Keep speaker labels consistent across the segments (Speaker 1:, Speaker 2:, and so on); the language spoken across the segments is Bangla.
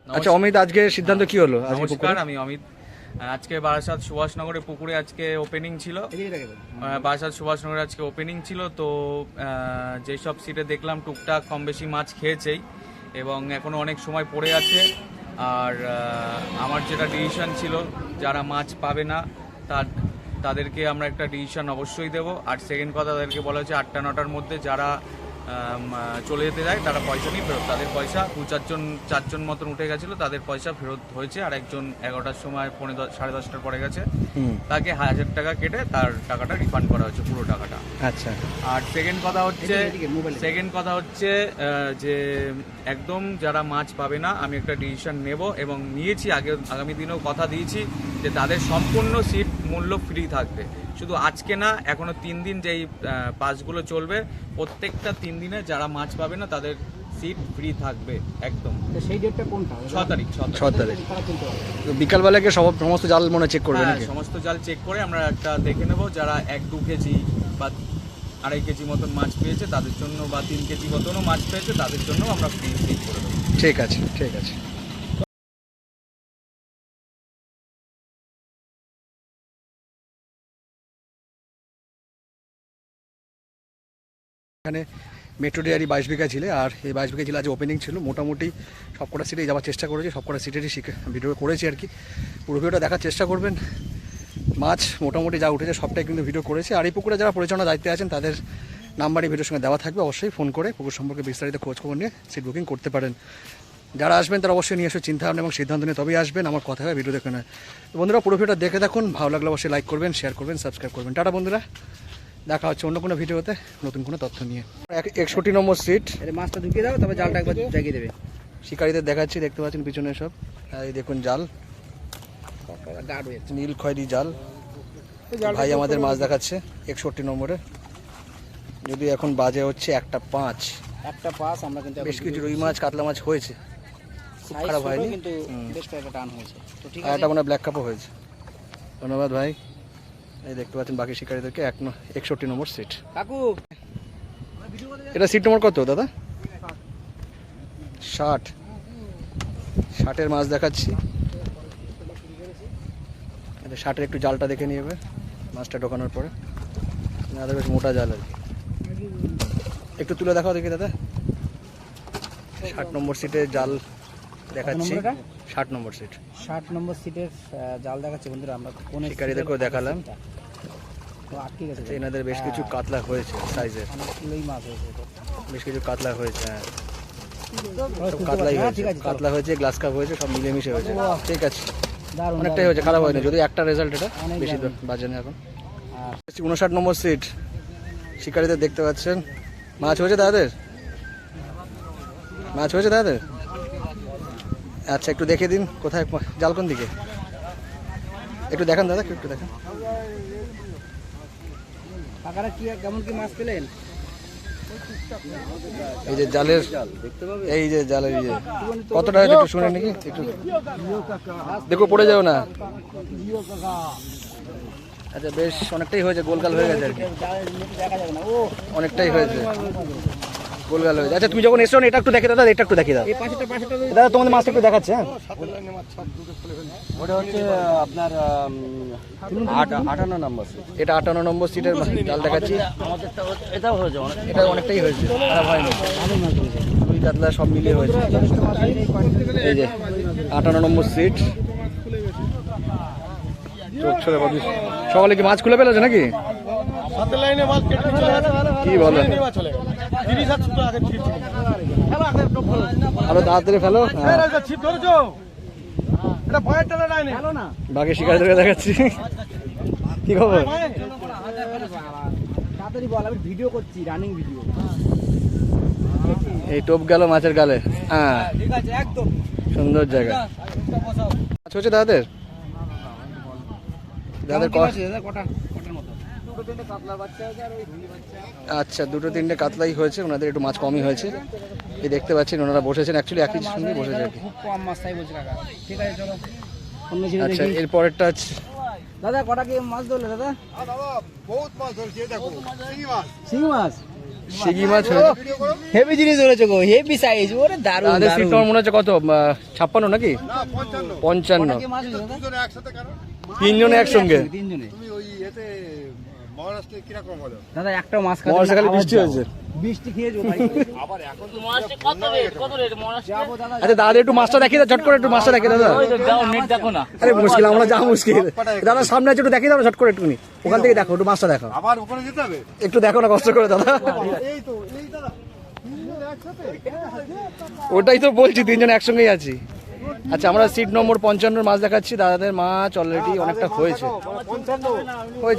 Speaker 1: আচ্ছা অমিত, আজকে সিদ্ধান্ত কি হলো?
Speaker 2: নমস্কার, আমি অমিত। আজকে বারাসাত সুভাষনগরে পুকুরে আজকে ওপেনিং ছিল। বারাসাত সুভাষনগরে আজকে ওপেনিং ছিল, তো যেসব সিটে দেখলাম টুকটাক কম বেশি মাছ খেয়েছেই এবং এখনও অনেক সময় পড়ে আছে। আর আমার যেটা ডিসিশন ছিল, যারা মাছ পাবে না তাদেরকে আমরা একটা ডিসিশন অবশ্যই দেব। আর সেকেন্ড কথা, তাদেরকে বলা হচ্ছে 8টা 9টার মধ্যে যারা চলে যেতে যায় তারা পয়সা নিয়ে ফেরত। তাদের পয়সা 4জন মতন উঠে গেছিলো, তাদের পয়সা ফেরত হয়েছে। আর একজন 11টার সময় 10:30 পরে গেছে, তাকে 1000 টাকা কেটে তার টাকাটা রিফান্ড করা হয়েছে, পুরো টাকাটা।
Speaker 1: আচ্ছা।
Speaker 2: আর সেকেন্ড কথা হচ্ছে যে একদম যারা মাছ পাবে না, আমি একটা ডিসিশন নেব এবং নিয়েছি, আগামী দিনেও কথা দিয়েছি যে তাদের সম্পূর্ণ সিট মূল্য ফ্রি থাকবে। শুধু আজকে না, এখনো 3 দিন যেই পাসগুলো চলবে, প্রত্যেকটা 3 দিনে যারা মাছ পাবে না তাদের সিট ফ্রি থাকবে একদম।
Speaker 3: সেই ডেটটা কোনটা?
Speaker 2: 6 তারিখ।
Speaker 1: বিকালবেলাকে সমস্ত জাল মনে চেক করবে নাকি?
Speaker 2: সমস্ত জাল চেক করে আমরা একটা দেখে নেব, যারা 1-2 কেজি বা 2.5 কেজি মতন মাছ পেয়েছে তাদের জন্য, বা 3 কেজি মতনও মাছ পেয়েছে তাদের জন্য আমরা ফ্রি করে দেবো।
Speaker 1: ঠিক আছে, ঠিক আছে। এখানে মেট্রো ডেয়ারি 22 বিঘা ছিল, আর এই 22 বিঘা ছিল আজ ওপেনিং ছিল। মোটামুটি সবকটা সিটেই যাওয়ার চেষ্টা করেছি, সবকটা সিটেরই ভিডিও করেছি আর কি। পুরো ভিডিওটা দেখার চেষ্টা করবেন। মাছ মোটামুটি যা উঠেছে সবটাই কিন্তু ভিডিও করেছি। আর এই পুকুরে যারা পরিচালনা দায়িত্বে আছেন তাদের নাম্বারই ভিডিওর সঙ্গে দেওয়া থাকবে, অবশ্যই ফোন করে পুকুর সম্পর্কে বিস্তারিত খোঁজখবর নিয়ে সিট বুকিং করতে পারেন। যারা আসবেন তারা অবশ্যই নিয়ে এসে চিন্তা ভাবনা এবং সিদ্ধান্ত নিয়ে তবেই আসবেন, আমার কথা হয় ভিডিও দেখে নয়। বন্ধুরা পুরো ভিডিওটা দেখে দেখুন, ভালো লাগলে অবশ্যই লাইক করবেন, শেয়ার করবেন, সাবস্ক্রাইব করবেন। টাটা বন্ধুরা, দেখা হচ্ছে অন্য কোনো ভিডিওতে নতুন কোনো তথ্য নিয়ে। 61 নম্বর সিট।
Speaker 3: মাছটা ঢুকিয়ে দাও, তবে জালটা একবার জাগিয়ে দেবে।
Speaker 1: শিকারীদের দেখাচ্ছি, দেখতে পাচ্ছেন পিছনে সব। এই দেখুন জাল, নীল খয়েরি জাল। ভাই আমাদের মাছ দেখাচ্ছে 61 নম্বরে। যদি এখন বাজে হচ্ছে 1:05।
Speaker 3: আমরা কিন্তু
Speaker 1: বেশ কিছু রুই মাছ কাতলা মাছ হয়েছে, খুব খারাপ হয়নি,
Speaker 3: কিন্তু বেশ কয়েকটা টান হয়েছে। তো ঠিক
Speaker 1: আর
Speaker 3: আছে,
Speaker 1: একটা মানে ব্ল্যাক কাপও হয়েছে। ধন্যবাদ ভাই। এই দেখতে পাচ্ছেন বাকি শিকারীদেরকে 61 নম্বর সিট।
Speaker 3: কাকু
Speaker 1: এটা সিট নম্বর কত দাদা? 60। 60-এর মাছ দেখাচ্ছি। এটা 60-এর একটু জালটা দেখে নিয়ে যাবে মাছটা ঢোকানোর পরে। না বেশ মোটা জাল আর কি। একটু তুলে দেখাও দেখি দাদা। 60 নম্বর সিটে জাল দেখাচ্ছি। 60 নম্বর সিট।
Speaker 3: 60 নম্বর সিটের জাল দেখাচ্ছে বন্ধুরা। আমরা কোন
Speaker 1: শিকারীদেরকেও দেখালাম।
Speaker 3: তো আটকে গেছে।
Speaker 1: এনাদের বেশ কিছু কাতলা হয়েছে সাইজের,
Speaker 3: অনেকগুলোই মাছ হয়েছে।
Speaker 1: বেশ কিছু কাতলা হয়েছে। হ্যাঁ, কাতলাই হয়েছে, কাতলা হয়েছে, গ্লাস কাপ হয়েছে, সব মিলেমিশে হয়েছে। ঠিক আছে, অনেকটাই হয়েছে, খারাপ হয়নি। যদি একটা রেজাল্ট, এটা বেশি বাজে না এখন। 59 নম্বর সিট শিকারীদের দেখতে পাচ্ছেন। মাছ হয়েছে দাদাদের, মাছ হয়েছে দাদাদের। আচ্ছা একটু দেখে দিন কোথায় জাল, কোন দিকে একটু দেখান দাদা, একটু দেখান।
Speaker 3: কাকারা কি কেমন কি মাছ পেলেন?
Speaker 1: এই যে জালের, এই যে জালের ইয়ে কতটা হয়েছে একটু শুনে নাকি, একটু দেখো পড়ে যাও না। আচ্ছা বেশ অনেকটাই হয়েছে, গোলগাল হয়ে গেছে আর কি, অনেকটাই হয়েছে, গোলগাল হয়েছে। আচ্ছা তুমি যখন এসছো এটা একটু দেখে দাদা, এটা একটু দেখিয়ে দাও দাদা, তোমাদের মাছটা একটু দেখাচ্ছে। হ্যাঁ,
Speaker 3: ওটা হচ্ছে আপনার 58 নম্বর।
Speaker 1: এটা 58 নম্বর সিটের জাল দেখাচ্ছি।
Speaker 3: এটাও হয়েছে,
Speaker 1: এটা অনেকটাই হয়েছে, খারাপ হয়নি। দুই কাতলা সব মিলিয়ে হয়েছে। এই যে 58 নম্বর সিট। সকালে কি মাছ খুলে ফেলেছে নাকি? কি বলেন, আরো তাড়াতাড়ি ফেলো। বাকি শিকারীদেরকে দেখাচ্ছি। কি খবর?
Speaker 3: তাড়াতাড়ি বল, আমি ভিডিও করছি, রানিং ভিডিও।
Speaker 1: এই টোপ গেল মাছের গালে। হ্যাঁ
Speaker 3: ঠিক আছে, একদম
Speaker 1: সুন্দর জায়গা। মাছ হচ্ছে দাদাদের, দাদাদের
Speaker 3: কটা?
Speaker 1: আচ্ছা 2-3টে কাতলাই হয়েছে, ওনাদের একটু মাছ কমই হয়েছে। এই দেখতে পাচ্ছেন ওনারা বসেছেন, অ্যাকচুয়ালি একই সঙ্গে বসেছে আর কি।
Speaker 3: খুব কম মাছ তাই বলছে কাকা। ঠিক আছে চলো।
Speaker 1: আচ্ছা এর পরেরটা আছে
Speaker 3: দাদা, কটা কি মাছ ধরলে দাদা?
Speaker 4: বহুত মাছ ধরছি, দেখো শিঙি মাছ।
Speaker 3: শিঙি মাছ
Speaker 1: শিগি মাছ হয়েছে।
Speaker 3: হেভি জিনিস ধরেছে গো, হেভি সাইজ, ওরে দারুণ
Speaker 1: আমাদের সিট
Speaker 3: দারুণ।
Speaker 1: নম্বর মনে হচ্ছে কত 56 নাকি 55।
Speaker 3: কি মাছ হয়েছে দাদা?
Speaker 1: তিনজনে একসঙ্গে।
Speaker 3: তিনজনে।
Speaker 4: তুমি ওই এতে মহারাষ্ট্রে কিরকম হলো?
Speaker 3: দাদা একটা মাছ খাবে
Speaker 1: মহারাষ্ট্রে খালি
Speaker 3: আবার
Speaker 1: বৃষ্টি
Speaker 3: যাও।
Speaker 1: হয়েছে।
Speaker 3: বৃষ্টি খেয়েছো ভাই।
Speaker 4: আবার এখন তো
Speaker 3: যাবো দাদা।
Speaker 1: আচ্ছা দাদা একটু মাছটা দেখিয়ে দাও, ঝট করে একটু মাছটা দেখিয়ে দাদা। আরে মুশকিল, আমরা যা মুশকিল। দাদা সামনে আছে একটু দেখিয়ে দাও ঝট করে একটুখানি, ওখান থেকে দেখো, একটু মাছটা দেখো,
Speaker 4: আবার ওখানে যেতে হবে।
Speaker 1: একটু দেখো না কষ্ট করে দাদা।
Speaker 4: এই তো এই দাদা তিনজন একসাথে।
Speaker 1: ওটাই তো বলছি, তিনজন একসঙ্গেই আছি। আচ্ছা আমরা সিট নম্বর 55 মাছ দেখাচ্ছি। দাদাদের মাছ অলরেডি অনেকটা হয়েছে,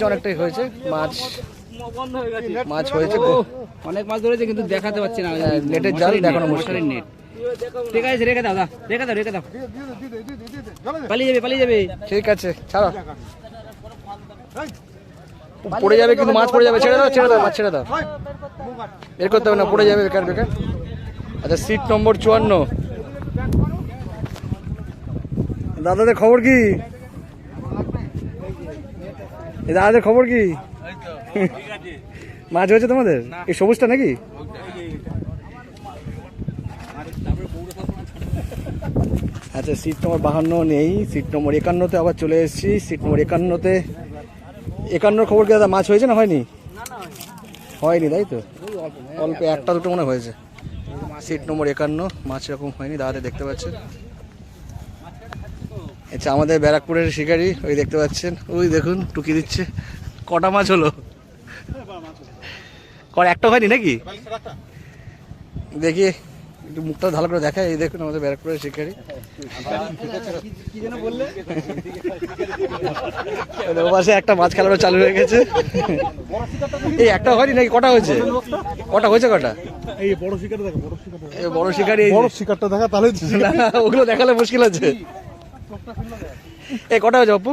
Speaker 1: অনেকটাই হয়েছে মাছ। মাছ হয়েছে
Speaker 3: অনেক মাছ ধরেছে কিন্তু দেখাতে পাচ্ছি না।
Speaker 1: নেটের জাল দেখানো মুশকিল।
Speaker 3: মশারির নেট। ঠিক আছে রেখে দাও, রেখে দাও, রেখে দাও। পালিয়ে যাবে, পালিয়ে যাবে।
Speaker 1: ঠিক আছে ছাড়ো, পড়ে যাবে কিন্তু মাছ পড়ে যাবে। ছেড়ে দাও, ছেড়ে দাও, মাছ ছেড়ে দাও, বের করতে হবে না, পড়ে যাবে বেকার বেকার। আচ্ছা সিট নম্বর 54। দাদাদের খবর কি? এই দাদাদের খবর কি? মাছ হয়েছে তোমাদের? এই সবুজটা নাকি? আচ্ছা সিট নম্বর 52 নেই, সিট নম্বর 51-তে আবার চলে এসেছি। সিট নম্বর 51-তে 51 খবর কি দাদা? মাছ হয়েছে না হয়নি? হয়নি তাই তো, অল্প একটা দুটো মনে হয়েছে। সিট নম্বর 51 মাছ এরকম হয়নি, দাদাদের দেখতে পাচ্ছেন। আচ্ছা আমাদের ব্যারাকপুরের শিকারি ওই দেখতে পাচ্ছেন, ওই দেখুন টুকি দিচ্ছে। কটা মাছ হলো? একটা হয়নি নাকি? দেখি একটু মুখটা ভালো করে দেখায়। এই দেখুন আমাদের ব্যারাকপুরের শিকারি।
Speaker 3: কি যেন বললে?
Speaker 1: ওর পাশে একটা মাছ খেলানো চালু হয়ে গেছে। এই একটা হয়নি নাকি? কটা হয়েছে? কটা হয়েছে? কটা?
Speaker 4: এই বড় শিকারটা দেখো, বড় শিকারটা।
Speaker 1: এই বড় শিকারি, এই
Speaker 4: বড় শিকারটা দেখা তাহলে
Speaker 1: না, ওগুলো দেখালে মুশকিল আছে। এই কটা হয়েছে বাপু?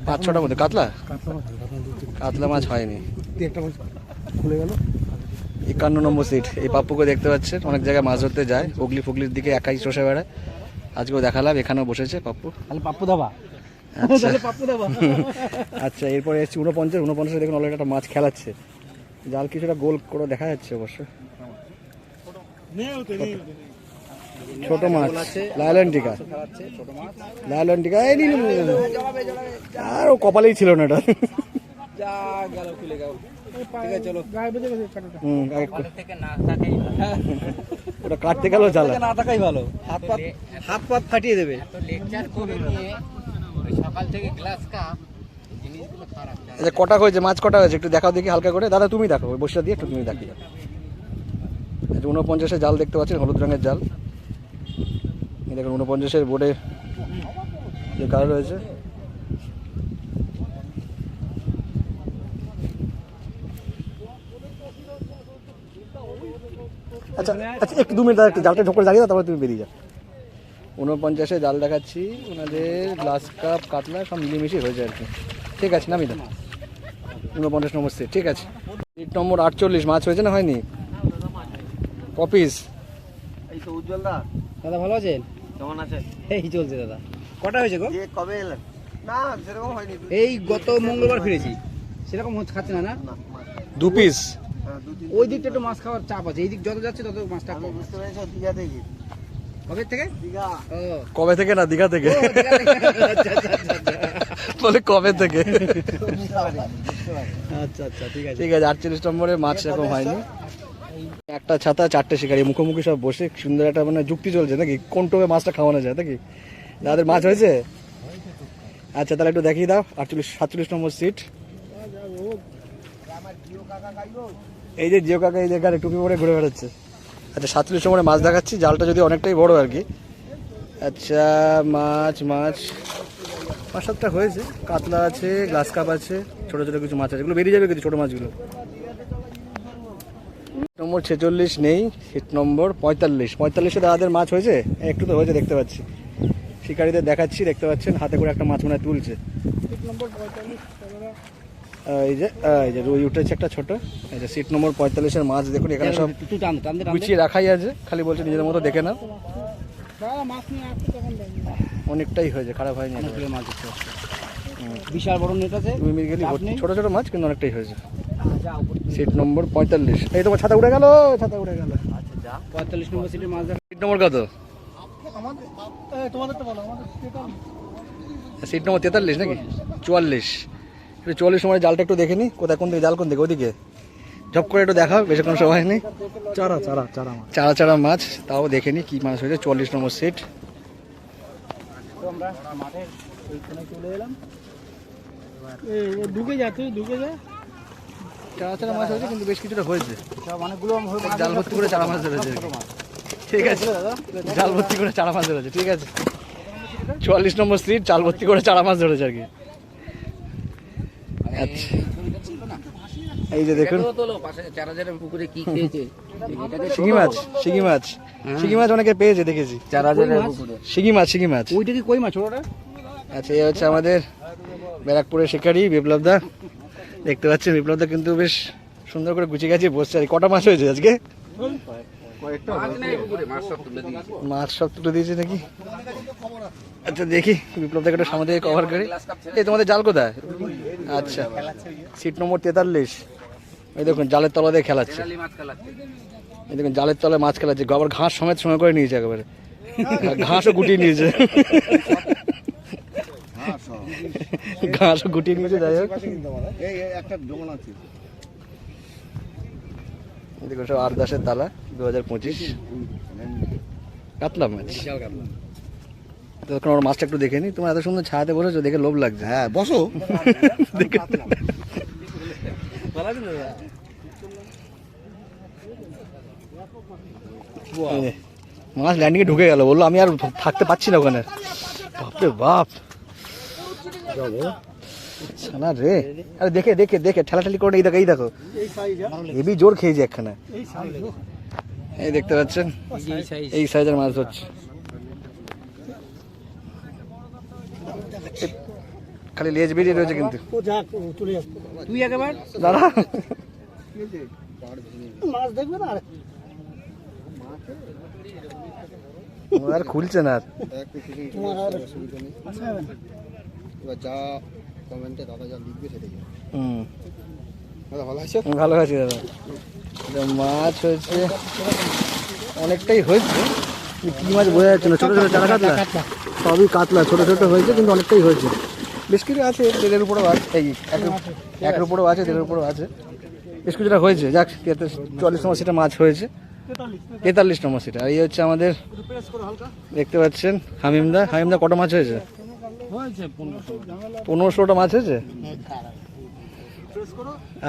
Speaker 1: 5-6টার মধ্যে। কাতলা কাতলা মাছ হয়নি।
Speaker 4: একটা মাছ খুলে গেল।
Speaker 1: 51 নম্বর সিট। এই পাপ্পুকে দেখতে পাচ্ছেন, অনেক জায়গায় মাছ ধরতে যায়, হুগলি ফুগলির দিকে একাই চষে বেড়ায়। আজকেও দেখালাম, এখানেও বসেছে পাপ্পু।
Speaker 3: তাহলে পাপ্পু দাবা।
Speaker 1: আচ্ছা
Speaker 3: তাহলে পাপ্পু দাবা।
Speaker 1: আচ্ছা এরপরে এসছি 49 দেখুন অলরেডি একটা মাছ খেলাচ্ছে। জাল কিছুটা গোল করে দেখা যাচ্ছে অবশ্য। ছোট মাছ লায়লনটিকা, লায়লনটিকা। এই নিন, আর ও কপালেই ছিল না এটা।
Speaker 3: যা গেল, খুলে গেল। ঠিক আছে চলো। থেকে না থাকাই
Speaker 1: ওটা কাটতে গেল জ্বালা।
Speaker 3: না থাকাই ভালো। হাত পাত ফাটিয়ে দেবে।
Speaker 5: লেকচার করে নিয়ে ওই সকাল থেকে গ্লাস কাপ জিনিসগুলো খারাপ।
Speaker 1: আচ্ছা কটা হয়েছে? মাছ কটা হয়েছে একটু দেখাও দেখি হালকা করে। দাদা তুমি দেখো, ওই বসে দিয়ে একটু তুমি দেখিয়ে। আচ্ছা 49-এর জাল দেখতে পাচ্ছেন, হলুদ রঙের জাল। এই দেখুন 49-এর বোর্ডে যে কালার রয়েছে। আচ্ছা আচ্ছা একটু 2 মিনিট একটু জালটা ঢোক করে দাঁড়িয়ে দাও, তারপরে তুমি বেরিয়ে যাও। 49-এ জাল দেখাচ্ছি, ওনাদের গ্লাস কাপ কাতলা সব মিলেমিশে হয়েছে আর কি। ঠিক আছে নামি দাও। 49 নম্বর সিট। ঠিক আছে সিট নম্বর 48 মাছ হয়েছে না হয়নি? কপিস।
Speaker 4: এই তো উজ্জ্বল দা,
Speaker 3: দাদা ভালো আছেন?
Speaker 4: কেমন আছে?
Speaker 3: এই চলছে দাদা। কটা হয়েছে গো?
Speaker 4: যে কবে এলেন? না সেরকম হয়নি।
Speaker 3: এই গত মঙ্গলবার ফিরেছি। সেরকম খাচ্ছে না না?
Speaker 1: 2 পিস।
Speaker 4: হ্যাঁ, 2-3
Speaker 3: ওই দিকটা একটু মাছ খাওয়ার চাপ আছে, এই দিক যত যাচ্ছে তত মাছটা
Speaker 4: আমি
Speaker 3: কম।
Speaker 4: বুঝতে পেরেছি দীঘা থেকে।
Speaker 3: কবে থেকে?
Speaker 4: দীঘা
Speaker 3: ও
Speaker 1: কবে থেকে? না দীঘা থেকে।
Speaker 3: ও, ঠিক আছে। আচ্ছা, আচ্ছা, আচ্ছা, আচ্ছা।
Speaker 1: বলে কবে থেকে।
Speaker 3: আচ্ছা আচ্ছা ঠিক আছে।
Speaker 1: ঠিক আছে 48 নম্বরে মাছ এরকম হয়নি। একটা ছাতা 4টে শিকারি মুখোমুখি সব বসে সুন্দর একটা মানে যুক্তি চলছে নাকি, কোন টোপে মাছটা খাওয়ানো যায় নাকি। দাদাদের মাছ হয়েছে? আচ্ছা তাহলে একটু দেখিয়ে দাও। 47 নম্বর সিট। এই যে জিও কাকা এই যে গাড়ি টুপি পরে ঘুরে বেড়াচ্ছে। আচ্ছা 47 নম্বরে মাছ দেখাচ্ছি, জালটা যদি অনেকটাই বড় আর কি। আচ্ছা মাছ 5-7টা হয়েছে, কাতলা আছে, গ্লাস কাপ আছে, ছোট ছোট কিছু মাছ আছে, এগুলো বেরিয়ে যাবে কিছু ছোট মাছগুলো। নম্বর 46 নেই, সিট নম্বর 45-এ দাদাদের মাছ হয়েছে, একটু তো হয়েছে দেখতে পাচ্ছি। শিকারীদের দেখাচ্ছি, দেখতে পাচ্ছেন হাতে করে একটা মাছ মনে তুলছে। এই যে রুই উঠেছে একটা ছোট। এই যে সিট নম্বর 45-এর মাছ দেখুন, এখানে সব
Speaker 3: একটু টান টান দে, টান দে।
Speaker 1: গুছিয়ে রাখাই আছে, খালি বলছে নিজেদের মতো দেখে নাও। অনেকটাই হয়েছে, খারাপ হয়নি।
Speaker 3: অনেকগুলো মাছ আছে। বিশাল বড় নেট আছে।
Speaker 1: তুমি গেলি
Speaker 3: চাপ নেই।
Speaker 1: ছোট ছোট মাছ কিন্তু অনেকটাই হয়েছে। Seat number 45। এই তোমার ছাতা উড়ে গেল, ছাতা উড়ে গেল।
Speaker 3: 45 নম্বর সিটের মাছ দেখা
Speaker 1: সিট নম্বর কত? সিট নম্বর 43 নাকি 44? একটু 44 নম্বরের জালটা একটু দেখে নি, কোথায় কোন দিকে জাল, কোন দিকে? ওদিকে ঝপ করে একটু দেখাও, বেশিক্ষণ সময় নেই।
Speaker 3: চারা চারা চারা মাছ।
Speaker 1: চারা চারা মাছ, তাও দেখে নি কি মাছ হয়েছে। 44 নম্বর সিট।
Speaker 3: তো আমরা মাঠের এইখানে চলে এলাম। ঢুকে যা, তুই ঢুকে যা।
Speaker 1: চারা চারা মাছ হয়েছে, কিন্তু বেশ কিছুটা হয়েছে।
Speaker 3: সব অনেকগুলো
Speaker 1: জাল ভর্তি করে চারা মাছ ধরেছে। ঠিক আছে, জাল ভর্তি করে চারা মাছ ধরেছে। ঠিক আছে, 44 নম্বর সিট, জাল ভর্তি করে চারা মাছ ধরেছে আর কি। আচ্ছা, এই যে দেখুন
Speaker 5: পুকুরে কি খেয়েছে
Speaker 1: শিঙি মাছ, শিঙি মাছ, শিঙি মাছ অনেকে পেয়েছে দেখেছি। শিঙি মাছ, শিঙি মাছ।
Speaker 3: ওইটা কি কই মাছ ওটা?
Speaker 1: আচ্ছা, এই হচ্ছে আমাদের ব্যারাকপুরের শিকারি বিপ্লব দা। দেখতে পাচ্ছেন বিপ্লব দা কিন্তু বেশ সুন্দর করে গুছিয়ে গেছে বসছে। আর কটা মাছ হয়েছে আজকে? মাছ সব তুলে দিয়েছে নাকি? আচ্ছা, দেখি বিপ্লব দাকে একটু সামনে থেকে কভার করে। এই তোমাদের জাল কোথায়? আচ্ছা, সিট নম্বর 43। এই দেখুন জালের তলা দিয়ে খেলাচ্ছে। এই দেখুন জালের তলায় মাছ খেলাচ্ছে, আবার ঘাস সমেত সময় করে নিয়েছে একেবারে। ঘাসও গুটিয়ে নিয়েছে, ঘাসও গুটিয়ে নিয়েছে। যাই হোক, দেখুন সব আরদাসের তালা 2025 কাতলা মাছ। তখন ওর মাছটা একটু দেখে নি। তোমার এত সুন্দর ছায়াতে বসেছো, দেখে লোভ লাগছে। হ্যাঁ বসো। মাছ ল্যান্ডিংয়ে ঢুকে গেল, বললো আমি আর থাকতে পারছি না ওখানে। বাপরে বাপ, না রে। আরে দেখে দেখে দেখে ঠেলাঠালি করে, এই দেখো, এই দেখো হেবি জোর খেয়েছে একখানা। এই দেখতে পাচ্ছেন, এই সাইজের মাছ হচ্ছে। খালি লেজ বেরিয়ে রয়েছে কিন্তু।
Speaker 3: তুই একেবারে
Speaker 1: দাদা
Speaker 3: মাছ দেখবে না
Speaker 1: আর খুলছে না।
Speaker 4: যা কমেন্টে দাদা যা লিখবে সেটাই। ভালো আছে,
Speaker 1: ভালো আছে দাদা। মাছ হয়েছে অনেকটাই হয়েছে, কি মাছ বোঝা যাচ্ছে না। ছোটো ছোটো চারা কাতলা, সবই কাতলা, ছোটো ছোটো হয়েছে কিন্তু অনেকটাই হয়েছে। বেশ কিছু আছে, তেলের উপরেও আছে, এই একের উপরেও আছে, তেলের উপরেও আছে, বেশ কিছুটা হয়েছে। যাক, 44 নম্বর সিটে মাছ হয়েছে, 43 নম্বর সিটে। আর এই হচ্ছে আমাদের, দেখতে পাচ্ছেন হামিমদা। হামিমদা কটা মাছ হয়েছে? 1500টা মাছ হয়েছে।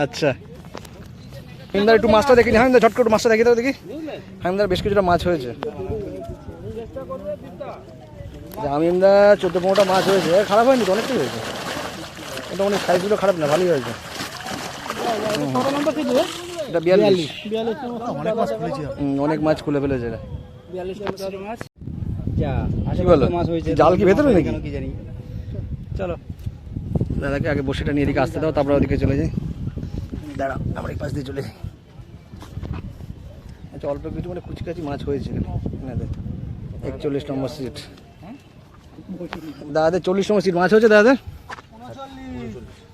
Speaker 1: আচ্ছা, হামিমদার একটু মাছটা দেখিনি। হামিমদা ঝটকা একটু মাছটা দেখি দাও দেখি। হামিমদার বেশ কিছুটা মাছ হয়েছে। হামিমদা 14-15টা মাছ হয়েছে। খারাপ হয়নি তো, অনেকটাই হয়েছে। এটা অনেক সাইজগুলো খারাপ না, ভালোই হয়েছে। এটা 42। অনেক মাছ খুলে ফেলেছে এটা।
Speaker 3: 42 নম্বর মাছ।
Speaker 1: কি বলো, জাল কি ভেতরে নাকি?
Speaker 3: কি জানি। চলো
Speaker 1: দাদাকে আগে বসেটা নিয়ে এদিকে আসতে দাও, তারপরে ওদিকে চলে যাই। দাঁড়া, আমরা এই পাশ দিয়ে চলে যাই। আচ্ছা, অল্প কিছু মানে কুচকাচি মাছ হয়েছে। 41 নম্বর সিট দাদাদের। 40 নম্বর সিট মাছ হয়েছে দাদাদের।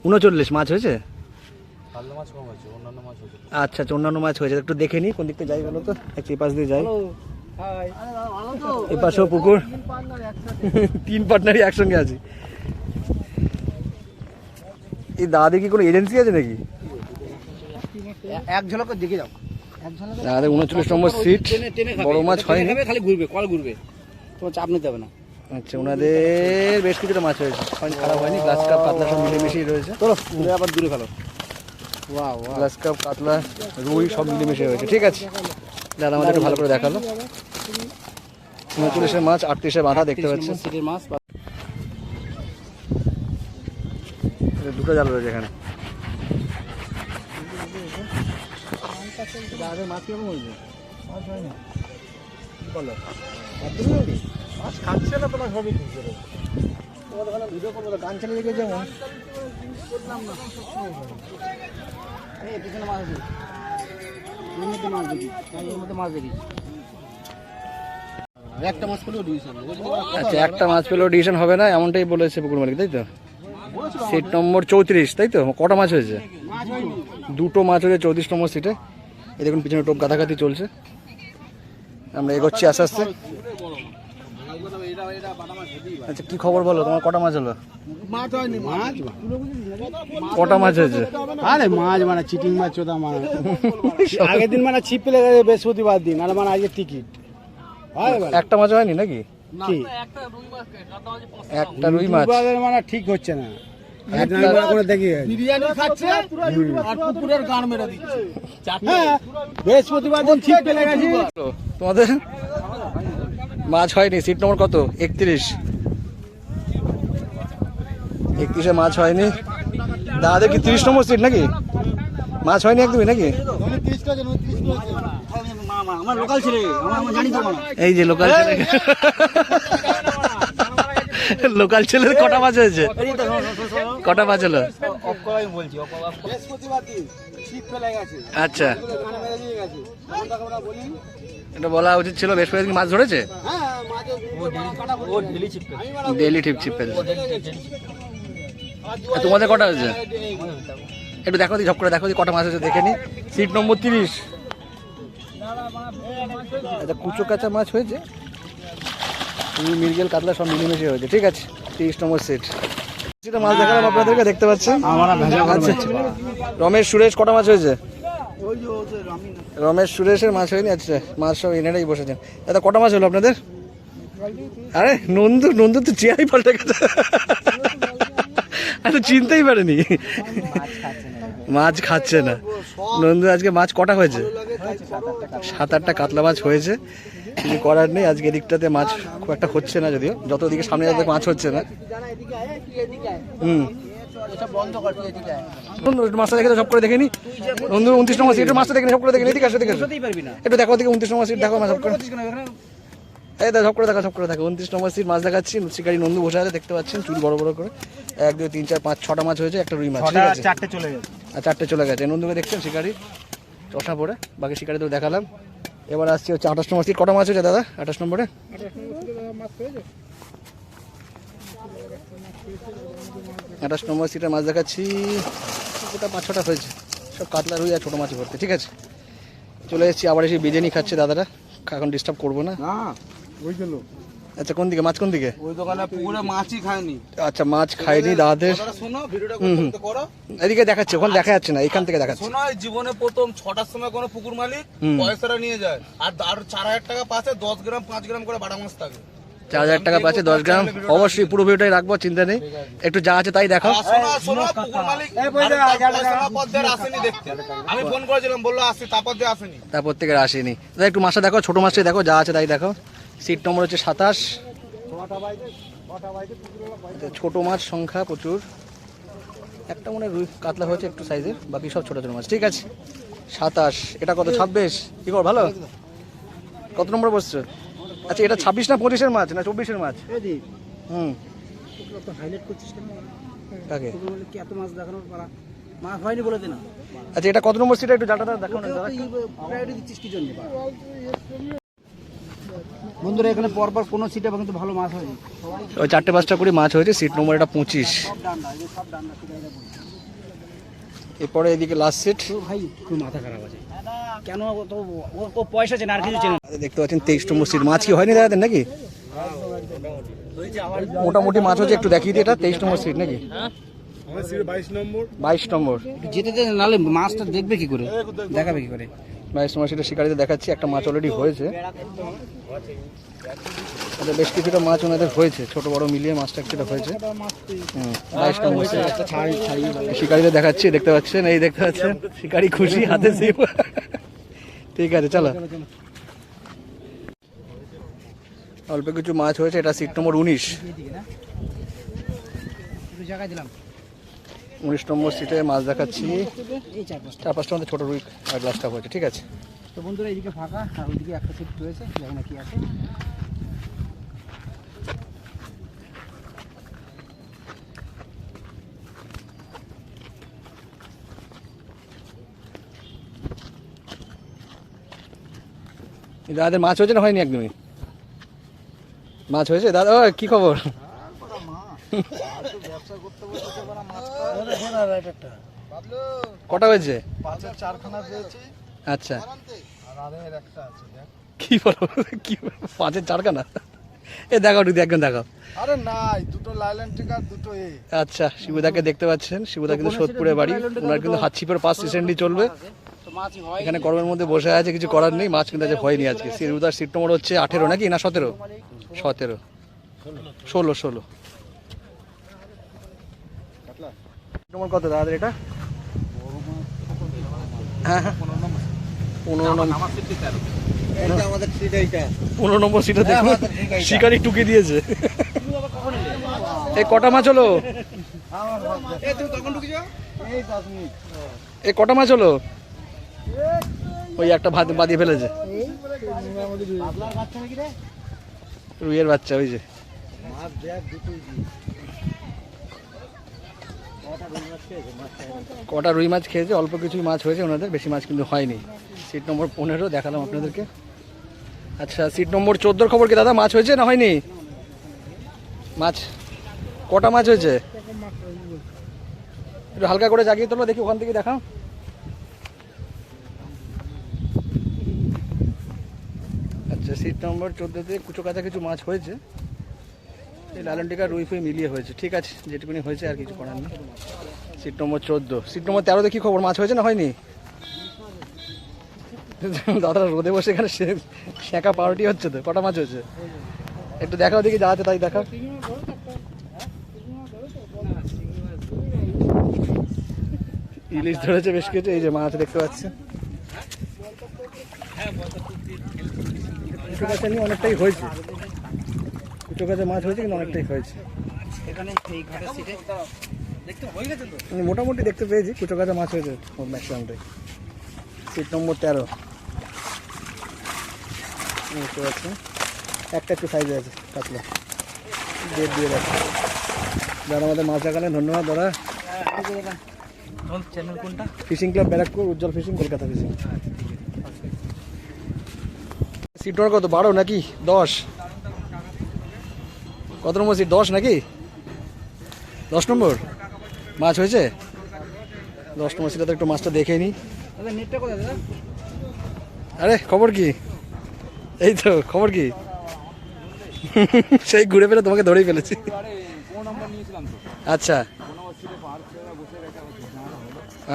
Speaker 1: 39 মাছ হয়েছে। আচ্ছা, অন্যান্য মাছ হয়েছে, একটু দেখে নি কোন দিক থেকে যাই বলো তো। একটু এই পাশ দিয়ে যাই। এই পাশেও পুকুর, 3 পার্টনারই একসঙ্গে আছে। এই দাদাদের কি কোনো এজেন্সি আছে নাকি?
Speaker 3: এক ঝলক দেখে যাও।
Speaker 1: দাদাদের 39 নম্বর সিট, বড় মাছ হয়নি,
Speaker 3: খালি ঘুরবে, কল ঘুরবে, তোমার চাপ নিতে হবে না।
Speaker 1: আচ্ছা, ওনাদের বেশ কিছুটা মাছ হয়েছে, খারাপ হয়নি। গ্লাস কাপ কাতলা সব মিলেমিশেই রয়েছে।
Speaker 3: চলো আবার দূরে ফেলো।
Speaker 1: গ্লাস কাপ কাতলা রুই সব মিলেমিশে হয়েছে। ঠিক আছে, দাদা আমাদের একটু ভালো করে দেখালো। 39 মাছ, 38 বাঁধা, দেখতে পাচ্ছেন।
Speaker 3: সিটের মাছ
Speaker 1: দুটো জাল রয়েছে এখানে। দাদাদের মাছ কেমন হয়েছে? মাছ হয়নি বলো, মাছ খাচ্ছে না তোমার, সবই খুঁজছে। তোমাদের ওখানে ভিডিও করবো, গান চালিয়ে গিয়ে যেমন করলাম না।
Speaker 3: এই পিছনে মাছ আছে, এর মধ্যে মাছ দেখি, এর মধ্যে মাছ দেখি। একটা মাছ পেলেও ডিভিশন।
Speaker 1: আচ্ছা, একটা মাছ পেলেও ডিভিশন হবে না, এমনটাই বলেছে পুকুর মালিক, তাই তো? সিট নম্বর 34, তাই তো? কটা মাছ হয়েছে? দুটো মাছ হয়েছে 34 নম্বর সিটে। এই দেখুন পিছনে টোপ গাদাগাদি চলছে, আমরা এগোচ্ছি আস্তে আস্তে। আচ্ছা কি খবর বলো, তোমার কটা মাছ হলো?
Speaker 3: মাছ হয়নি, মাছ
Speaker 1: কটা মাছ হয়েছে?
Speaker 3: আরে মাছ মানে চিটিং মাছ চোদা মাছ। আগের দিন মানে ছিপ পেলে গেছে বৃহস্পতিবার দিন, আর মানে আজকে টিকিট হয় বলে।
Speaker 1: একটা মাছ হয়নি নাকি?
Speaker 3: কি
Speaker 1: একটা রুই মাছ
Speaker 3: দুবারের মানে ঠিক হচ্ছে না। একদিন আমরা করে দেখি বিরিয়ানি খাচ্ছে আর কুকুরের গান মেরে দিচ্ছে। হ্যাঁ, বৃহস্পতিবার দিন ছিপ পেলে গেছি।
Speaker 1: তোমাদের মাছ হয়নি? সিট নম্বর কত? 31। 31-এ মাছ হয়নি। দাদাদের কি 30 নম্বর সিট নাকি? মাছ হয়নি একদমই নাকি?
Speaker 3: আমার লোকাল ছেলে, আমরা জানি তো না।
Speaker 1: এই যে লোকাল ছেলে, লোকাল ছেলের কটা মাছ হয়েছে? কটা মাছ হলো?
Speaker 3: বৃহস্পতিবার দিন ছিপ ফেলে গেছে,
Speaker 1: আচ্ছা,
Speaker 3: গান মেরে দিয়ে গেছে। তখন তাকে আমরা বলি
Speaker 1: এটা বলা উচিত ছিল। বেশ কয়েকদিন মাছ ধরেছে,
Speaker 3: হ্যাঁ মাঝে ও ডেলি ছিপ ফেলে।
Speaker 1: ডেইলি ঠিক ছিপ ফেলছে। আর তোমাদের কটা হয়েছে? একটু দেখো দি, ঝপ করে দেখো দি কটা মাছ হয়েছে দেখে নি। Seat number 30। আচ্ছা, কুচো কাঁচা মাছ হয়েছে, রুই, মৃগেল, কাতলা সব মিলেমিশে হয়েছে। ঠিক আছে, 30 নম্বর সিট। যেটা মাছ দেখালাম আপনাদেরকে, দেখতে পাচ্ছেন। আচ্ছা, রমেশ সুরেশ কটা মাছ হয়েছে? রমেশ সুরেশের মাছ হয়নি। আচ্ছা, মাছ সব এনারাই বসেছেন। দাদা কটা মাছ হলো আপনাদের? আরে নন্দু, নন্দু তো চেয়ারই পাল্টে গেছে, আমি তো চিনতেই পারিনি। মাছ খাচ্ছে না নন্দু। আজকে মাছ কটা হয়েছে? 7-8টা কাতলা মাছ হয়েছে। কিছু করার নেই, আজকে এদিকটাতে মাছ খুব একটা হচ্ছে না, যদিও যত দিকে সামনে যাতে মাছ হচ্ছে না। মাছটা দেখে তো সব করে দেখে নি। নন্দু 29 নম্বর সিটের মাছটা দেখে সব করে দেখে নি। এদিকে আসো, এদিকে আসো। একটু দেখো, দিকে 29 নম্বর সিট দেখো, মাছ সব করে। এই দেখো, সব করে দেখো, সব করে দেখো। 29 নম্বর সিট মাছ দেখাচ্ছি। শিকারি নন্দু বসে আছে, দেখতে পাচ্ছেন, চুল বড় বড় করে। 1 2 3 4 5 6টা মাছ হয়েছে, একটা রুই মাছ। ঠিক আছে,
Speaker 3: 4টে চলে গেছে।
Speaker 1: আর 4টে চলে গেছে। নন্দুকে দেখছেন শিকারি চশমা পরে, বাকি শিকারিদের দেখালাম। এবার আসছি হচ্ছে 28 নম্বর সিট। কটা মাছ হয়েছে দাদা 28 নম্বরে? 28 নম্বর সিটের মাছ দেখাচ্ছি। ওটা 5-6টা হয়েছে, সব কাতলা, রুই আর ছোটো মাছ ভর্তি। ঠিক আছে, চলে এসেছি। আবার এসে বিরিয়ানি খাচ্ছে দাদারা, এখন ডিস্টার্ব করবো না।
Speaker 3: না ওই গেল।
Speaker 1: আচ্ছা, কোন দিকে মাছ? কোন দিকে?
Speaker 3: ওই দোকানে পুকুরে মাছই খায়নি।
Speaker 1: আচ্ছা, মাছ খায়নি দাদাদের।
Speaker 3: শোনো, ভিডিওটা করতে করো।
Speaker 1: এদিকে দেখাচ্ছে, ওখানে দেখা যাচ্ছে না, এখান থেকে দেখাচ্ছে।
Speaker 3: শোনো, জীবনে প্রথম 6টার সময় কোনো পুকুর মালিক পয়সাটা নিয়ে যায়, আর 4000 টাকা পাশে 10 গ্রাম 5 গ্রাম করে বাটা মাছ থাকে।
Speaker 1: 4000 টাকা পাচ্ছে 10 গ্রাম। অবশ্যই পুরো ভিডিওটাই রাখবো, চিন্তা নেই। একটু যা আছে তাই দেখো।
Speaker 3: শোনো, পুকুর মালিক আসেনি দেখতে। আমি ফোন করেছিলাম, বললো আসছে, তারপর দিয়ে আসেনি।
Speaker 1: তারপর থেকে আর আসেনি। দাদা একটু মাছটা দেখো, ছোটো মাছটাই দেখো, যা আছে তাই দেখো। সিট নম্বর হচ্ছে 27। ছোটো মাছ সংখ্যা প্রচুর। একটা মনে রুই কাতলা হয়েছে একটু সাইজের, বাকি সব ছোটো ছোটো মাছ। ঠিক আছে, 27। এটা কত? 26। কি কর, ভালো? কত নম্বর বসছো? আচ্ছা, এটা 26 না 25-এর মাছ না 24-এর মাছ? হুম, কাকে?
Speaker 3: মাছ হয়নি বলে দে না।
Speaker 1: আচ্ছা, এটা কত নম্বর সিটে একটু জালটা দেখো না দাদা।
Speaker 3: বন্ধুরা, এখানে পরপর কোনো সিটে কিন্তু ভালো মাছ হয়নি।
Speaker 1: ওই 4-5টা করে মাছ হয়েছে। সিট নম্বর এটা 25। এরপরে এদিকে লাস্ট সিট।
Speaker 3: ভাই খুব মাথা খারাপ আছে, কেন? ও পয়সা চেনে আর কিছু চেনে।
Speaker 1: দেখতে পাচ্ছেন 23 নম্বর সিট। মাছ কি হয়নি দাদাদের নাকি? মোটামুটি মাছ হচ্ছে, একটু দেখিয়ে দিই। এটা 23 নম্বর সিট নাকি? 22 নম্বর।
Speaker 3: যেতে নালে মাছটা দেখবে কি করে, দেখাবে কি করে?
Speaker 1: 22 নম্বর সিটের শিকারিতে দেখাচ্ছি। একটা মাছ অলরেডি হয়েছে। বেশ কিছুটা মাছ ওনাদের হয়েছে, ছোট বড় মিলিয়ে মাছটা কিছুটা হয়েছে। 22 নম্বর সিট শিকারিতে দেখাচ্ছি, দেখতে পাচ্ছেন। এই দেখতে পাচ্ছেন শিকারি খুশি, হাতে সিপ। ঠিক আছে, চলো। অল্প কিছু মাছ হয়েছে। এটা সিট নম্বর 19। 19 নম্বর সিটে মাছ দেখাচ্ছি। 4-5টা মধ্যে ছোট রুই আর গ্লাসটা হয়েছে। ঠিক আছে,
Speaker 3: তো বন্ধুরা, এইদিকে ফাঁকা, আর ওইদিকে একটা সিট রয়েছে, জানি না কি আছে।
Speaker 1: দাদাদের মাছ হয়েছে না হয়নি? একদমই মাছ হয়েছে। দাদা কি খবর? কটা হয়েছে?
Speaker 3: 5-এর 4খানা পেয়েছি
Speaker 1: আচ্ছা,
Speaker 3: আর আরের একটা আছে দেখ।
Speaker 1: কি বলো, কি 5-এর 4খানা? এ দেখাও একটু, একদম দেখাও।
Speaker 3: আরে নাই, দুটো লাইল্যান্ড টিকার, দুটো এ।
Speaker 1: আচ্ছা, শিবুদাকে দেখতে পাচ্ছেন, শিবুদা কিন্তু সোদপুরের বাড়ি, ওনার কিন্তু হাত ছিপের পাস রিসেন্টলি চলবে।
Speaker 5: তো মাছই হয়
Speaker 1: এখানে গরমের মধ্যে বসে আছে, কিছু করার নেই, মাছ কিন্তু আজ হয়নি আজকে। শিবুদার সিট নম্বর হচ্ছে 18 নাকি না 17? 16 নম্বর কত দাদা এটা? হ্যাঁ হ্যাঁ, 15 নম্বর।
Speaker 3: আমাদের সিট এইটা।
Speaker 1: 15 নম্বর সিটে দেখুন শিকারি টুকে দিয়েছে। এই কটা মাছ হলো?
Speaker 3: তুমি কখন ঢুকেছো? এই 10 মিনিট।
Speaker 1: এই কটা মাছ হলো? ওই একটা ভাত বাদিয়ে ফেলেছে,
Speaker 3: আপনার বাচ্চা নাকি রে?
Speaker 1: রুইয়ের বাচ্চা, ওই যে।
Speaker 3: মাছ দেখ দুটোই দি।
Speaker 1: কটা রুই মাছ খেয়েছে, অল্প কিছুই মাছ হয়েছে ওনাদের, বেশি মাছ কিন্তু হয়নি। সিট নম্বর 15 দেখালাম আপনাদেরকে। আচ্ছা, সিট নম্বর 14 খবর কি দাদা, মাছ হয়েছে না হয়নি? মাছ কটা মাছ হয়েছে? একটু হালকা করে জাগিয়ে তোলো দেখি, ওখান থেকে দেখাও। আচ্ছা, সিট নম্বর 14-তে কুচো কাছা কিছু মাছ হয়েছে, এই লালনটিকা রুই ফুই মিলিয়ে হয়েছে। ঠিক আছে, যেটুকুনি হয়েছে আর কিছু করার নেই। সিট নম্বর 14। সিট নম্বর 13-তে কি খবর, মাছ হয়েছে না হয়নি? দাদা রোদে বসে এখানে শেঁকা পাউরুটি হচ্ছে তো, কটা মাছ হয়েছে একটু দেখাও দেখি, যা আছে তাই দেখাও। ইলিশ ধরেছে বেশ কিছু, এই যে মাছ দেখতে পাচ্ছেন। কুচো কাছা নিয়ে অনেকটাই হয়েছে, কুচো কাছা মাছ হয়েছে কিন্তু অনেকটাই হয়েছে।
Speaker 5: এখানে এই ঘাটের সিটে দেখতে হয়ে গেছে তো।
Speaker 1: মোটামুটি দেখতে পেয়েছি কুচো কাছা মাছ হয়েছে ম্যাক্সিমামটাই। সিট নম্বর 13 বুঝতে পারছি, একটা একটু সাইজে আছে কাতলা, ডেট দিয়ে রাখছে। যারা আমাদের মাছ লাগালেন ধন্যবাদ দাদা।
Speaker 5: চ্যানেল কোনটা?
Speaker 1: Fishing club Barrackpore, Ujjwal fishing, Kolkata fishing. Seat number কত, 12 নাকি 10? কত নম্বর সিট, 10 নাকি 10 নম্বর? মাছ হয়েছে 10 নম্বর সিটে, তো একটু মাছটা দেখে নিই।
Speaker 5: দাদা নেটটা কোথায় দাদা?
Speaker 1: আরে খবর কি, এই তো খবর কি, সেই ঘুরে ফেলে তোমাকে ধরেই ফেলেছি। আচ্ছা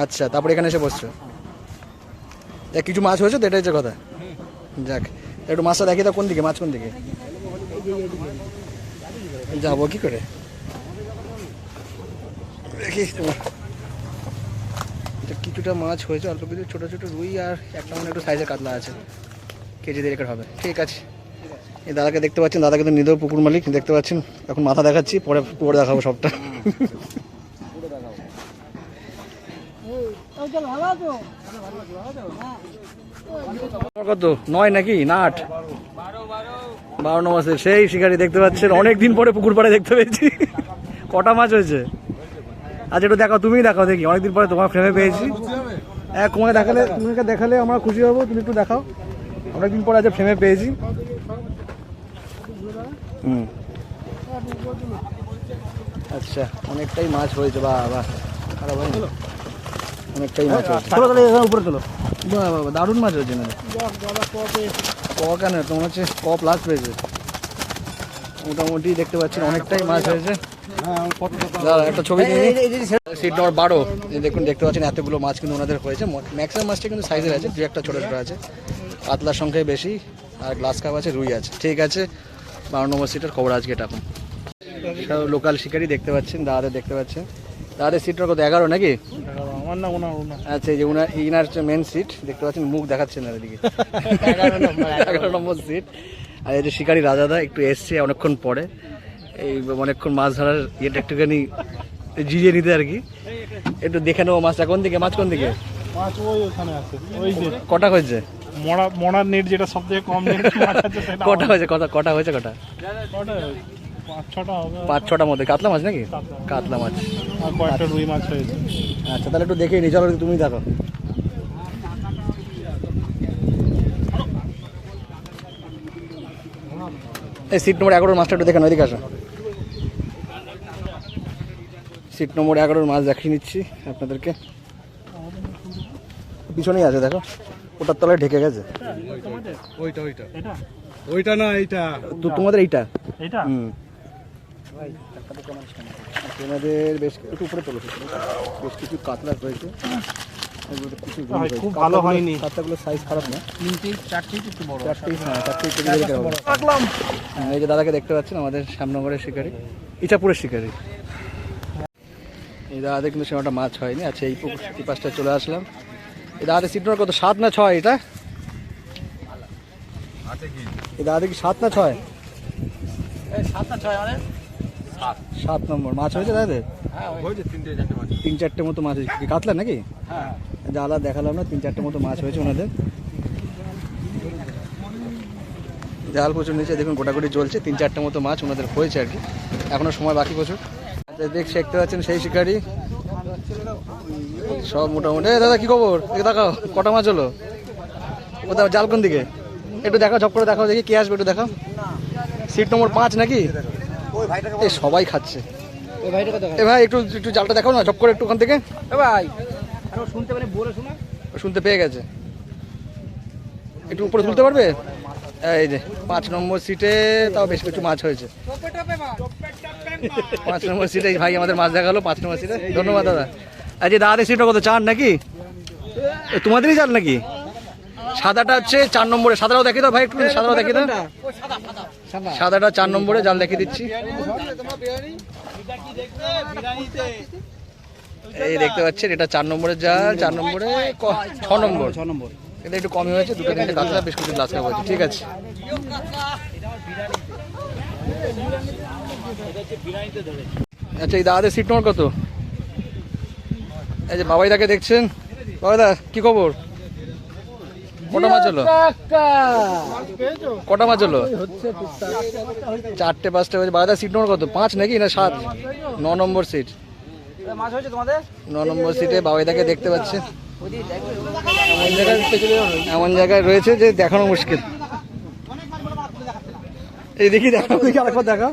Speaker 1: আচ্ছা, তারপরে এখানে এসে বসছো, দেখ কিছু মাছ হয়েছে তো, এটাই হচ্ছে কথা। যাক, একটু মাছটা দেখি তো, কোন দিকে মাছ, কোন দিকে যাবো কি করে দেখি। কিছুটা মাছ হয়েছে, অল্প কিছু ছোটো ছোটো রুই আর একটা মনে একটু সাইজের কাতলা আছে, কেজি দেড়েকের হবে। ঠিক আছে, এই দাদাকে দেখতে পাচ্ছেন, দাদা কিন্তু নিদেও পুকুর মালিক, দেখতে পাচ্ছেন। এখন মাথা দেখাচ্ছি, পরে পুরো দেখাবো সবটা। কত 9 নাকি না 8? 12 নম্বর সেই শিকারি দেখতে পাচ্ছেন, অনেকদিন পরে পুকুর পাড়ে দেখতে পেয়েছি। কটা মাছ হয়েছে আচ্ছা একটু দেখাও, তুমিই দেখাও দেখি, অনেকদিন পরে তোমার ফ্রেমে পেয়েছি। তোমাকে দেখালে, তোমাকে দেখালে আমরা খুশি হবো, তুমি একটু দেখাও, অনেকদিন পরে আজ ফ্রেমে পেয়েছি। আচ্ছা, অনেকটাই মাছ হয়েছে, বাহ বাহ, আরে ভাই অনেকটাই মাছ হয়েছে, উপরে তোলো, বাহ বাহ, দারুণ মাছ হয়েছে না? ক কেন, তোমার হচ্ছে ক প্লাস পেয়েছে মোটামুটি, দেখতে পাচ্ছেন অনেকটাই মাছ হয়েছে। দাদা একটা ছবি নিয়ে সিট নম্বর 12, দেখুন দেখতে পাচ্ছেন এতগুলো মাছ কিন্তু ওনাদের হয়েছে। ম্যাক্সিমাম মাছটা কিন্তু সাইজের আছে, দু একটা ছোটো ছোটো আছে, কাতলার সংখ্যায় বেশি, আর গ্লাস কাপ আছে, রুই আছে। ঠিক আছে, 12 নম্বর সিটের খবর আজকে এটা। এখন লোকাল শিকারি দেখতে পাচ্ছেন, দাদাদের দেখতে পাচ্ছেন। দাদাদের সিটটা কত, 11 নাকি?
Speaker 3: আমার না ওনা।
Speaker 1: আচ্ছা, এই যে ইনার মেন সিট দেখতে পাচ্ছেন, মুখ দেখাচ্ছেন না এদিকে, 11 নম্বর সিট। আর এই যে শিকারি রাজাদা একটু এসছে অনেকক্ষণ পরে, এই অনেকক্ষণ মাছ ধরার ইয়েটা একটুখানি জিরিয়ে নিতে আর কি, একটু দেখে নেবো মাছটা কোন দিকে, মাছ কোন দিকে।
Speaker 3: মাছ ওই ওখানে আছে, ওই যে
Speaker 1: কটা হয়েছে?
Speaker 3: মরার নেট যেটা সবথেকে কম নেট আছে সেটা।
Speaker 1: কটা হয়েছে, কটা হয়েছে, কটা?
Speaker 3: 5-6টা হবে,
Speaker 1: 5-6টার মধ্যে। কাতলা মাছ নাকি? কাতলা মাছ
Speaker 3: আর কয়েকটা রুই মাছ হয়েছে।
Speaker 1: আচ্ছা, তাহলে একটু দেখে নিই, চলো তুমি দেখো। এই সিট নম্বর 11 মাছটা একটু দেখেন, ওইদিকে আসো। সিট নম্বর 11 মাছ দেখিয়ে নিচ্ছি আপনাদেরকে। পিছনেই আছে দেখো, ওটার তলায় ঢেকে গেছে।
Speaker 3: ওইটা না এইটা
Speaker 1: তো তোমাদের এইটা
Speaker 6: এটা
Speaker 1: হুম, তোমাদের বেশ একটু উপরে তোলো, বেশ কিছু কাতলা রয়েছে, এগুলো কিছু গুণ রয়েছে।
Speaker 6: খুব ভালো হয়নি।
Speaker 1: কাতলাগুলোর সাইজ খারাপ না,
Speaker 5: চারটেই একটু বড়।
Speaker 1: চারটেই, হ্যাঁ চারটেই কেজি করে কেনা হবে। হ্যাঁ, এই যে দাদাকে দেখতে পাচ্ছেন আমাদের শ্যামনগরের শিকারি, ইচাপুরের শিকারি। এই দাদাদের কিন্তু সেটা মাছ হয়নি। আচ্ছা এই পুকুর এই পাশটা চলে আসলাম। এই দাদাদের সিট নম্বর কত, 7 না 6 এটা? এই দাদাদের কি 7 না 6? 7 নম্বর মাছ হয়েছে দাদাদের। তিন চারটে মতো মাছ হয়েছে। কি কাতলা নাকি? জালা দেখালাম না, 3-4টে মতো মাছ হয়েছে ওনাদের। জাল প্রচুর নিচে দেখুন গোটাগুটি জ্বলছে, 3-4টে মতো মাছ ওনাদের হয়েছে আর কি, এখনো সময় বাকি প্রচুর। আচ্ছা দেখতে পাচ্ছেন সেই শিকারি সব মোটামুটি। দাদা কি খবর, দেখে দেখাও কটা মাছ হলো, কোথাও জাল কোন দিকে একটু দেখাও, ঝপ করে দেখাও দেখি কে আসবে, একটু দেখাও। সিট নম্বর 5 নাকি? এই সবাই খাচ্ছে। এ ভাই একটু একটু জালটা দেখাও না ঝপ করে একটু ওখান থেকে।
Speaker 5: ভাই শুনতে মানে বলে শোনা।
Speaker 1: শুনতে পেয়ে গেছে, একটু উপরে তুলতে পারবে? এই যে 5 নম্বর সিটে তাও বেশ কিছু মাছ হয়েছে। 5 নম্বর সিটে ভাই আমাদের মাছ দেখালো 5 নম্বর সিটে। ধন্যবাদ দাদা। আজ দাদাদের সিটটা কত, 4 নাকি? তোমাদেরই জাল নাকি? সাদাটা হচ্ছে 4 নম্বরে, সাদাটাও দেখিয়ে দাও ভাই, একটু সাদাটাও দেখিয়ে দাও। সাদাটা 4 নম্বরে জাল দেখিয়ে দিচ্ছি। এই দেখতে পাচ্ছেন এটা 4 নম্বরের জাল, 4 নম্বরে 6 নম্বর। এটা একটু কমই হয়েছে, 2-3টে কাতলা বেশ কিছু গ্লাস কাপ হয়েছে। ঠিক আছে, আচ্ছা এই দাদাদের সিট নম্বর কত? এই যে বাবাইদাকে দেখছেন, বাবাইদা কি খবর, কটা মাছ হলো? কটা মাছ হলো? 4-5টে হয়েছে। বাবাইদার সিট নম্বর কত, 5 নাকি না 7? 9 নম্বর সিট।
Speaker 5: মাছ হয়েছে তোমাদের?
Speaker 1: 9 নম্বর সিটে বাবাইদাকে দেখতে পাচ্ছেন। এমন জায়গায় রয়েছে যে দেখানো মুশকিল। এই দেখি দেখাও, দেখি আরেকবার দেখাও।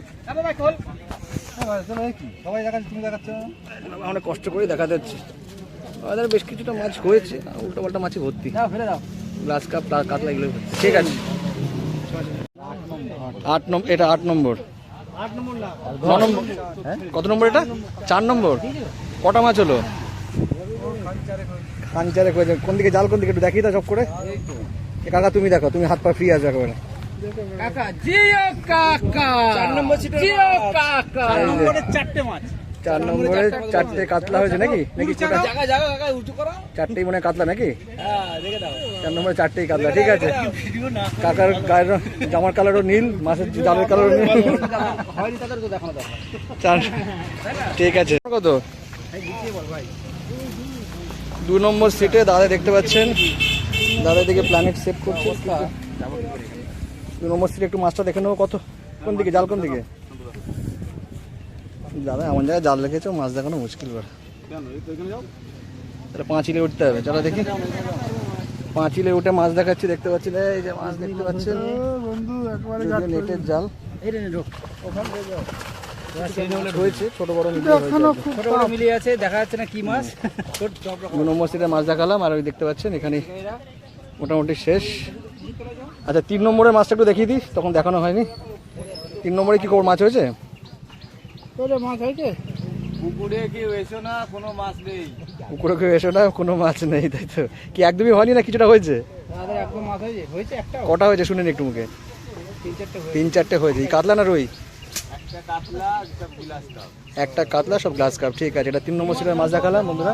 Speaker 1: অনেক কষ্ট করে দেখাতে হচ্ছে। আমাদের বেশ কিছুটা মাছ হয়েছে, উল্টো পাল্টা মাছে ভর্তি, গ্লাস কাপ কাতলা এগুলো ভর্তি। ঠিক আছে, 8 নম্বর, এটা 8 নম্বর। 9 নম্বর, হ্যাঁ কত নম্বর এটা? 4 নম্বর। কটা মাছ হলো? খানচারে করেছে। কোন দিকে জাল, কোন দিকে একটু দেখিয়ে দাও সব করে। কাকা তুমি দেখো, তুমি হাত পা ফ্রি আছে একেবারে।
Speaker 5: কাকা জিও কাকা 4 নম্বর সিটে জিও কাকা 4 নম্বরে 4টে মাছ।
Speaker 1: 4 নম্বরে 4টে কাতলা হয়েছে নাকি? নাকি
Speaker 5: জায়গা জায়গা কাকা উঁচু করো।
Speaker 1: 4টেই মনে হয় কাতলা নাকি?
Speaker 5: হ্যাঁ দেখে দাও।
Speaker 1: 4 নম্বরে 4টেই কাতলা। ঠিক আছে, কাকার গায়ের জামার কালারও নীল, মাছের জালের কালারও নীল।
Speaker 5: হয়নি তাদের তো দেখানো দরকার।
Speaker 1: 4 ঠিক আছে। কত? 2 নম্বর সিটে দাদা দেখতে পাচ্ছেন, দাদা দিকে প্ল্যানেট সেভ করছে। 2 নম্বর সিটে একটু মাছটা দেখে নেবো কত, কোন দিকে জাল, কোন দিকে? দাদা এমন জায়গায় জাল রেখেছো, মাছ দেখানো মুশকিল করে। তাহলে 5 উঠতে হবে, চলো দেখি। 5 উঠে মাছ দেখাচ্ছি, দেখতে পাচ্ছেন এই যে মাছ দেখতে পাচ্ছেন, যদিও নেটের জাল হয়েছে, ছোট বড়
Speaker 5: মিলিয়ে আছে, দেখা যাচ্ছে না কি মাছ।
Speaker 1: 2 নম্বর সিটে মাছ দেখালাম, আর ওই দেখতে পাচ্ছেন এখানে মোটামুটি শেষ। আচ্ছা 3 নম্বরের মাছটা একটু দেখিয়ে দিই, তখন দেখানো হয়নি। 3 নম্বরে কি খবর, মাছ হয়েছে?
Speaker 5: মাছ হয়েছে পুকুরে, কি এসো না কোনো মাছ নেই।
Speaker 1: পুকুরে কেউ এসো না, কোনো মাছ নেই, তাই তো? কি একদমই হয়নি না কিছুটা হয়েছে?
Speaker 5: একদম মাছ হয়েছে, হয়েছে একটা
Speaker 1: কটা হয়েছে শুনেন একটু মুখে? 3-4টে হয়েছে। এই কাতলা না রুই?
Speaker 5: একটা কাতলা, একটা গ্লাস কাপ।
Speaker 1: একটা কাতলা, সব গ্লাস কাপ। ঠিক আছে, এটা 3 নম্বর সিটের মাছ দেখালাম বন্ধুরা।